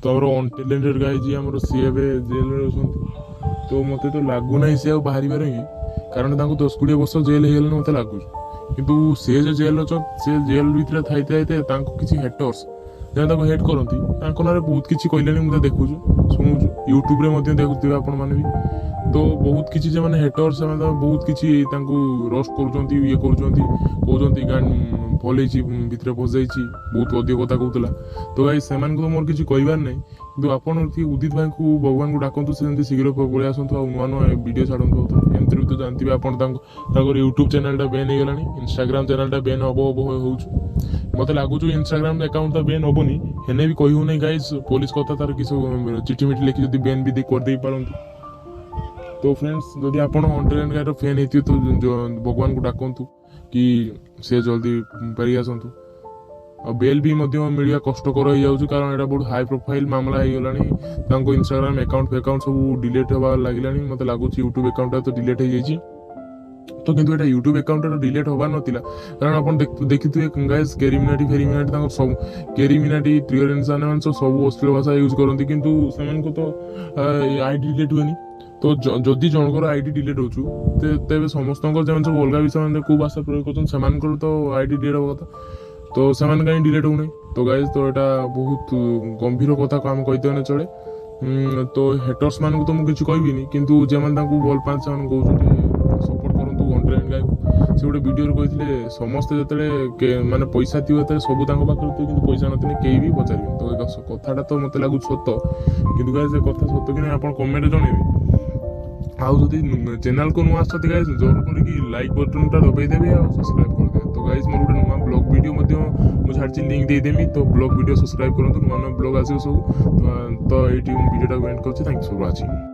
तो आमर अनटेलेंटेड गाई जी आमर सी जेल तो मत तो लगुना सी आ बाहर कि कारण 10-20 वर्ष जेल हो मत लगुच कितु से जो जेल अच्छा से जेल भितर थाई किसी हेटर्स जहाँ हेट करती ना बहुत किसी कहले मुझे देखु शुणुचु यूट्यूब देखुए आपण मैंने भी तो बहुत किसी जो मैंने हेटर्स बहुत किसी रोस्ट कर भल भितर फसाई बहुत अधिक कथा कहला तो भाई से तो मोर किसी कहबार ना कि आपड़ उदित भाई को भगवान को डाकतु से शीघ्र पलि आसतु आ नुआ नुआ वीडियो छाड़ू एमती भी तो जानते आप यूट्यूब चैनल बैन हो गलानी इंस्टाग्राम चैनल बैन हम हो मत लगुच इंस्टाग्राम अकाउंट बैन हेनी हेने भी कहूँ नहीं गाइज पुलिस कथा तार किसी चिठी मिठी लिखी जो बैन भी करदे पारती तो फ्रेंड्स जदि आप अनटेलेंटेड गाइर फैन होती तो भगवान को डाकतु कि से जल्दी पारि आसतु आ बेल भी मिलवा कष्टकर हो जाऊँ कारण यहाँ बहुत हाई प्रोफाइल मामला हो गला इंस्टाग्राम अकाउंट सब डिलीट होगा लगे मत लगुच यूट्यूब अकाउंट तो डिलीट हो जाए तो किंतु एटा यूट्यूब अकाउंट डिलीट होबार नथिला कारण आपण देखिथुए गाइस केरीमिनाटी फेरीमिनाटी तांको सब केरीमिनाटी ट्रिगर इंसान मान सब अश्लील भाषा यूज करती किंतु सेमान को तो आईडी डिलीट हुएनी तो जदि जनकर आईडी डिलीट होचु तेबे समस्त जन सब अलग विषय को भाषा प्रयोग करछन सेमानकर तो आईडी डिलीट होबा कथा तो सेमान कहीं डिलीट होने तो गाइस तो एटा बहुत गंभीर कथा काम कहते चले तो हेटर्स मान को तो मुझे किसी कहबी किंतु जेमान तांको भल पान से कहउछन सपोर्ट करंतु अनटेलेंटेड गाय को से गोटे वीडियो कहते समस्ते जो माने पैसा थी सब पाखे कि पैसा नथिने कई भी पचारे तो कथाटा तो मत लगुच सत कि से कथा सत कि आप कमेंट जनइबे आउ जदि चैनल को नुआ आसती गाइज जरूर करके लाइक बटन दबाईदेवे और सब्सक्राइब करदे तो गाइज मोर गोटे नुआ ब्लॉग वीडियो मुझे छाड़ी लिंक देदेमी तो ब्लॉग वीडियो सब्सक्राइब करूँ नुआ नुआ ब्लॉग आस सब तो ये वीडियो एंड कर थैंक्स फॉर वाचिंग।